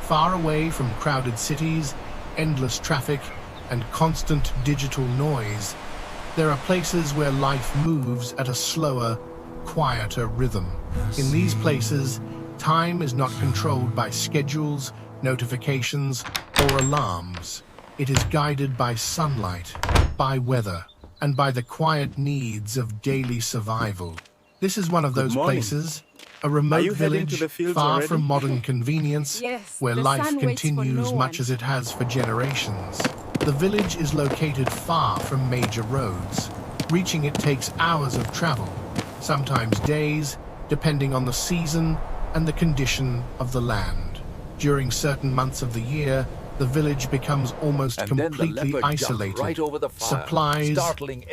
Far away from crowded cities, endless traffic, and constant digital noise, there are places where life moves at a slower, quieter rhythm. In these places, time is not controlled by schedules, notifications, or alarms. It is guided by sunlight, by weather, and by the quiet needs of daily survival. This is one of those places, a remote village far from modern convenience, where life continues much as it has for generations. The village is located far from major roads. Reaching it takes hours of travel, sometimes days, depending on the season and the condition of the land. During certain months of the year, the village becomes almost completely isolated. Supplies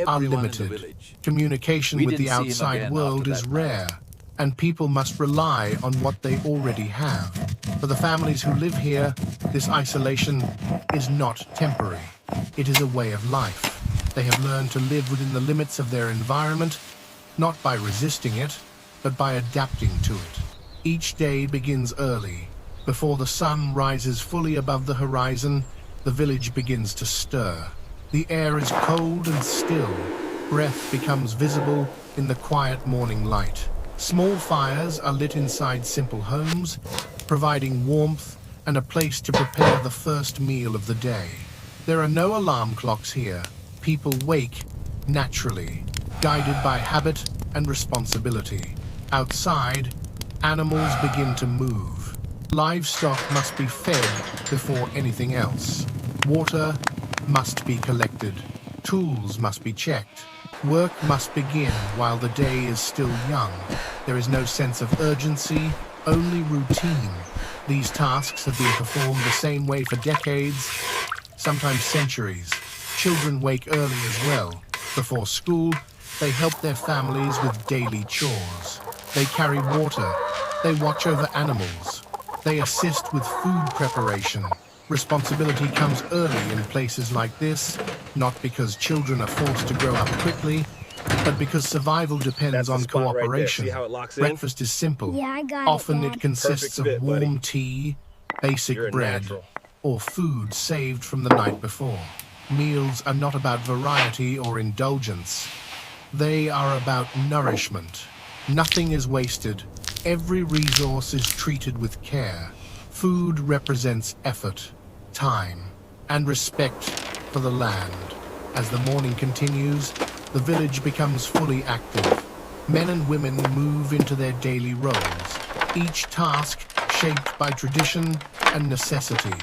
are limited. Communication with the outside world is rare, and people must rely on what they already have. For the families who live here, this isolation is not temporary. It is a way of life. They have learned to live within the limits of their environment, not by resisting it, but by adapting to it. Each day begins early. Before the sun rises fully above the horizon, the village begins to stir. The air is cold and still. Breath becomes visible in the quiet morning light. Small fires are lit inside simple homes, providing warmth and a place to prepare the first meal of the day. There are no alarm clocks here. People wake naturally, guided by habit and responsibility. Outside, animals begin to move. Livestock must be fed before anything else. Water must be collected. Tools must be checked. Work must begin while the day is still young. There is no sense of urgency, only routine. These tasks have been performed the same way for decades, sometimes centuries. Children wake early as well. Before school, they help their families with daily chores. They carry water. They watch over animals. They assist with food preparation. Responsibility comes early in places like this, not because children are forced to grow up quickly, but because survival depends on cooperation. Breakfast is simple. Often it consists of warm tea, basic bread, or food saved from the night before. Meals are not about variety or indulgence. They are about nourishment. Nothing is wasted. Every resource is treated with care. Food represents effort, time, and respect for the land. As the morning continues, the village becomes fully active. Men and women move into their daily roles, each task shaped by tradition and necessity.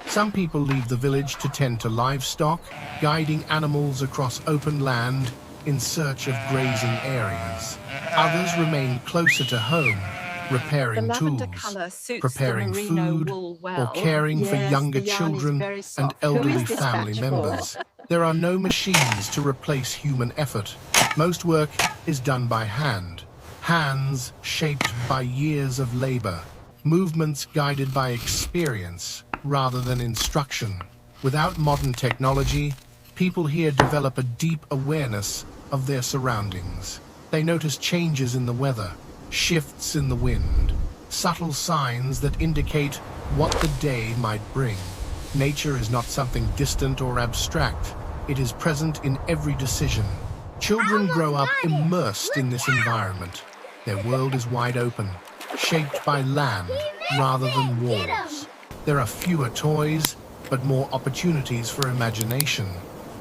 Some people leave the village to tend to livestock, guiding animals across open land in search of grazing areas. Others remain closer to home, repairing tools, preparing food, or caring for younger children and elderly family members. There are no machines to replace human effort. Most work is done by hand, hands shaped by years of labor, movements guided by experience rather than instruction. Without modern technology, people here develop a deep awareness of their surroundings. They notice changes in the weather, shifts in the wind, subtle signs that indicate what the day might bring. Nature is not something distant or abstract. It is present in every decision. Children grow up immersed in this environment. Their world is wide open, shaped by land rather than walls. There are fewer toys, but more opportunities for imagination.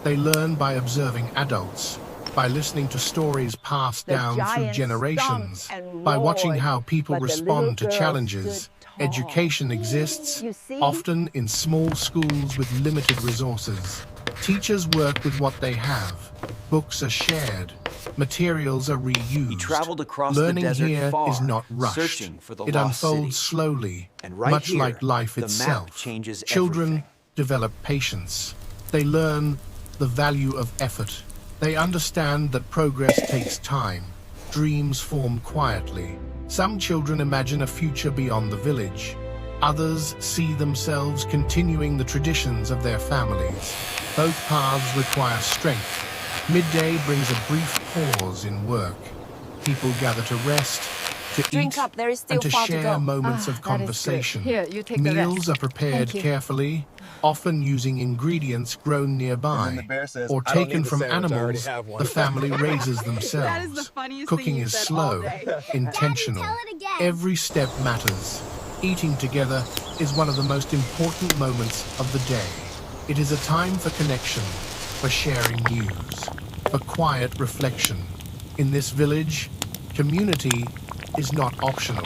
They learn by observing adults, by listening to stories passed down through generations, by watching how people respond to challenges. Education exists, often in small schools with limited resources. Teachers work with what they have. Books are shared. Materials are reused. Learning here is not rushed. It unfolds slowly, much like life itself. Children develop patience. They learn the value of effort. They understand that progress takes time. Dreams form quietly. Some children imagine a future beyond the village. Others see themselves continuing the traditions of their families. Both paths require strength. Midday brings a brief pause in work. People gather to rest, to Drink eat, up, there is still and to far to share go. moments of That is good. conversation. Here, you take the Meals rest. are prepared Thank you. carefully, often using ingredients grown nearby And then the bear says, or "I don't taken need the from sandwich, I already animals have one." the family raises That is the themselves. funniest Cooking thing you is said all slow, day. intentional. tell it again. Every step matters. Eating together is one of the most important moments of the day. It is a time for connection, for sharing news, for quiet reflection. In this village, community is not optional.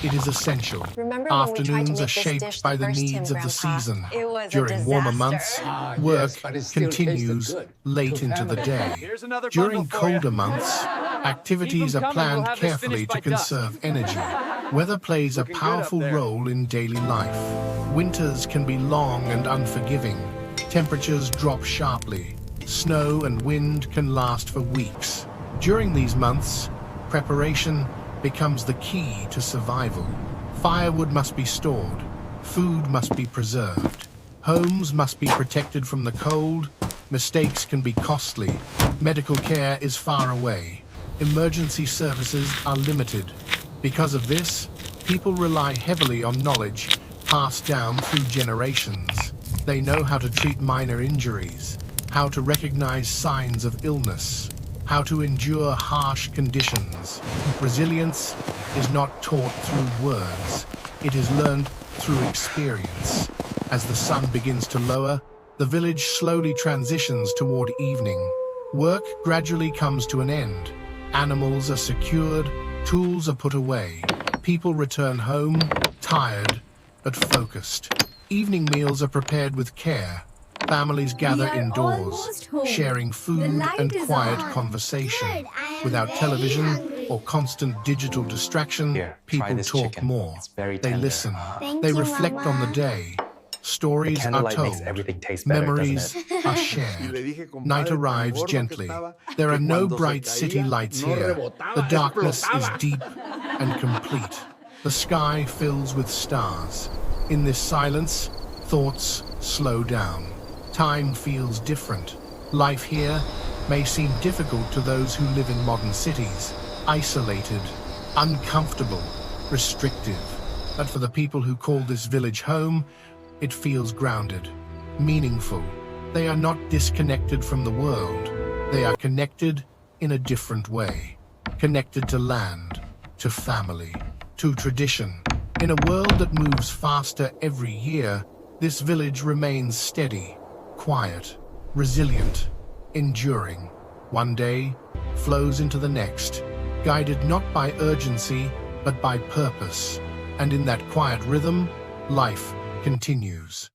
It is essential. Remember when we tried to Afternoons make are this shaped dish by the the first needs time, of the Grandpa? season. It was a During warmer disaster. months, work but it still continues tasted good. late into the day. Here's another During bundle for ya. colder months, activities Keep 'em are coming, we'll planned have this carefully finished to by dusk. conserve energy. Weather plays a Looking good up powerful there. role in daily life. Winters can be long and unforgiving. Temperatures drop sharply. Snow and wind can last for weeks. During these months, preparation becomes the key to survival. Firewood must be stored. Food must be preserved. Homes must be protected from the cold. Mistakes can be costly. Medical care is far away. Emergency services are limited. Because of this, people rely heavily on knowledge passed down through generations. They know how to treat minor injuries, how to recognize signs of illness, how to endure harsh conditions. Resilience is not taught through words. It is learned through experience. As the sun begins to lower, the village slowly transitions toward evening. Work gradually comes to an end. Animals are secured, tools are put away. People return home, tired but focused. Evening meals are prepared with care. Families gather We are indoors, almost home. sharing The food light and is quiet on. conversation. Good, I am Without very television hungry. or constant digital distraction, Here, try people this talk chicken. more. It's very They tender. listen. Thank They you, reflect on the Mama. day. Stories are Candlelight told. makes everything taste better, Memories doesn't are Y le shared. dije, compadre, Night tan arrives gordo que gently. estaba, There are que no cuando se bright caía, city lights no here. rebotaba, The darkness is explotaba. deep and complete. The sky fills with stars. In this silence, thoughts slow down. Time feels different. Life here may seem difficult to those who live in modern cities, isolated, uncomfortable, restrictive. But for the people who call this village home, it feels grounded, meaningful. They are not disconnected from the world. They are connected in a different way. Connected to land, to family, to tradition. In a world that moves faster every year, this village remains steady, quiet, resilient, enduring. One day flows into the next, guided not by urgency, but by purpose. And in that quiet rhythm, life continues.